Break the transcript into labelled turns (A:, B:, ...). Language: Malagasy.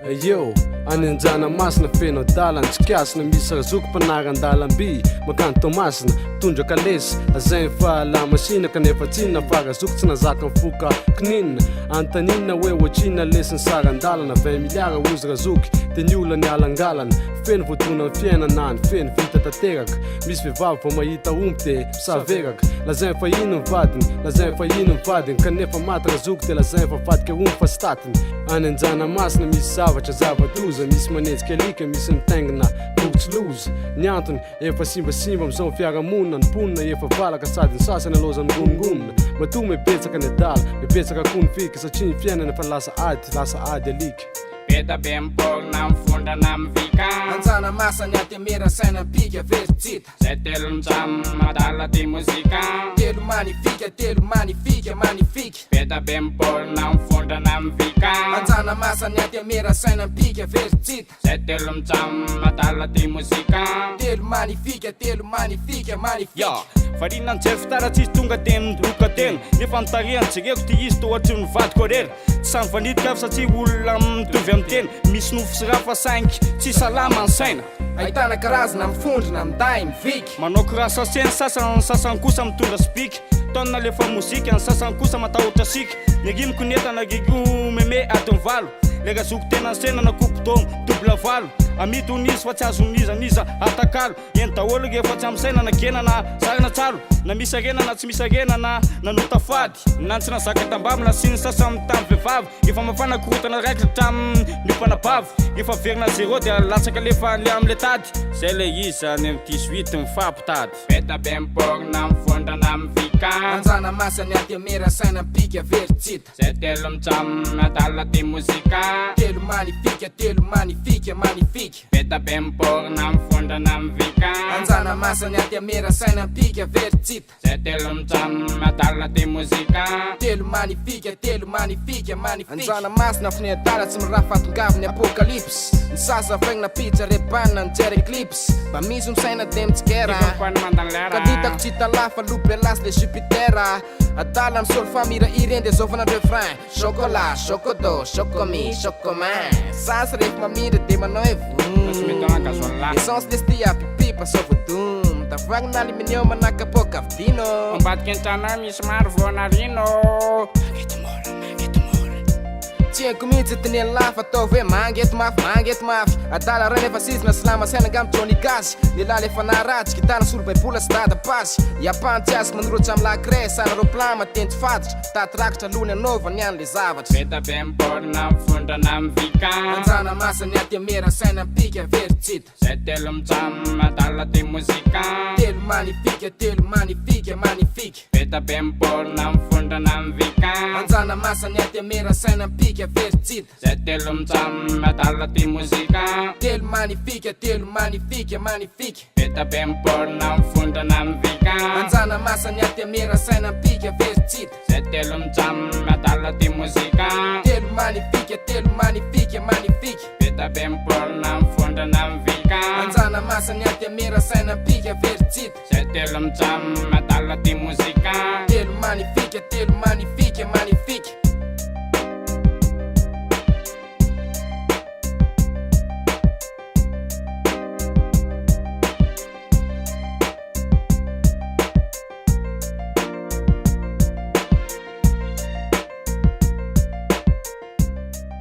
A: Yo, any Anjanamasina feno dalana tsy kiasina misy razoko mpanaran-dalamby makany Tomasina tondra kalesy zay fa lamasina kanefa tsinna fa razoko tsy nazaka mifoka kininina antanina hoe ohatrina lesiny sarandalana 20 miliara ozy razoky de ny olany alangalana feno voatona ny fiainana any feno vita tanteraka misy vehivavy vao mahita omby de misaveraka lazay fa ino mivadiny lazay fa ino mivadiny kanefa maty razoky de lazay fa vadika omby fa sy tatiny any Anjanamasina misy zavatra zavatoza misy manetsika alika misy mitaingina bokotsiloza ny antony efa simbasimba amizao fiarahamonina ny ponina efa valaka sady ny sasany alozany gongonina mato mipetsaka ny adala mipetsaka kony fika satria ny fiainana fa lasa ady alika
B: Beta bempolna mfondrana mivika
C: Anjanamasina atemera saina pika veritsita
B: Zay telo mjam madala ty muzika
C: Telo magnifique
B: Beta bempolna mfondrana mivika
C: Anjanamasina atemera saina pika veritsita
B: Zay telo mjam madala ty muzika
C: Telo magnifique
B: Yo, farina anjery fitara tsisy tonga de midroka tena nefa nitariany jereko ty izy tohatry ny vadiko arera tsy samy vanidika avy satria olona mitovy amin'ny tena misy nofo sy raha fa saingy tsy salama ny saina
C: ahitana karazana mifondrina miday miviky
B: manao kiraha saseny sasany kosa mitondra spika taona lefa mozika ny sasany kosa matahotra sika ny rimiko netana rigo meme adiny valo le razoko tena ny sena na kopotômo dobla valo amity onizy fa tsy azo nizaniza atakalo eny daholo rehefa tsy amsaina na gena na sarina tsalo na misy arena na tsy misy arena na nanota fady na tsy nazaka tambavy na sy ny sasany tamy vehivavy efa mafana korotana raiky tamy nipanabavy efa verina zero de latsaka lefa le amle tady zay le izy zany amy 18 mifampitady
C: Beta bemporna mfondrana mivika Anjanamasina atemera saina pika veritsita
B: zay telo mijam madala ty muzika
C: Telo magnifique
B: Beta bemporna mfondrana mivika
C: Anjanamasina atemera saina pika veritsita
B: zay telo mijam madala ty muzika
C: Telo magnifique Anjanamasina finedala tsy miraha fatongavy apocalypse ny sasa faigna pizza rebanina ny jery eclipse mba misy misaina de mitsikera kaditako tsy talafa lope lasy le jupitera adala ny solo famira ireny de zovana refrain chocolat chocodo chocomi chocomain sasa rehefa mamindra de manao e essence destia pipipa sovodum tavagna na aluminium manakapoka vidino
B: ambadika an-trano misy maro voanarino
C: Tiako mihitsy teneny lafa atao hoe mangety mafy adala reny efa sizina silama saina angamy Johnny Gasy lehilahy efa naharatsy gitana solo baibola sy dada pasy iapantsy azy manorotsy amy lacre sana roplan matenty fatitra taty rakitra lony anaovany any le zavatra
B: Beta bemporna mfondrana mivika
C: Anjanamasina atemera saina pika veritsita
B: zay telo mijam madala ty muzika
C: Telo magnifique
B: Beta bemporna mfondrana mivika
C: Anjanamasina atemera saina pika veritsita
B: zay telo mijam madala ty muzika
C: Telo magnifique
B: Beta bemporna mfondrana mivika
C: Anjanamasina atemera saina pika veritsita
B: zay telo mijam madala ty muzika
C: Telo magnifique
B: Beta bemporna mfondrana mivika
C: Anjanamasina atemera saina pika veritsita
B: zay telo mijam madala ty muzika
C: Telo magnifique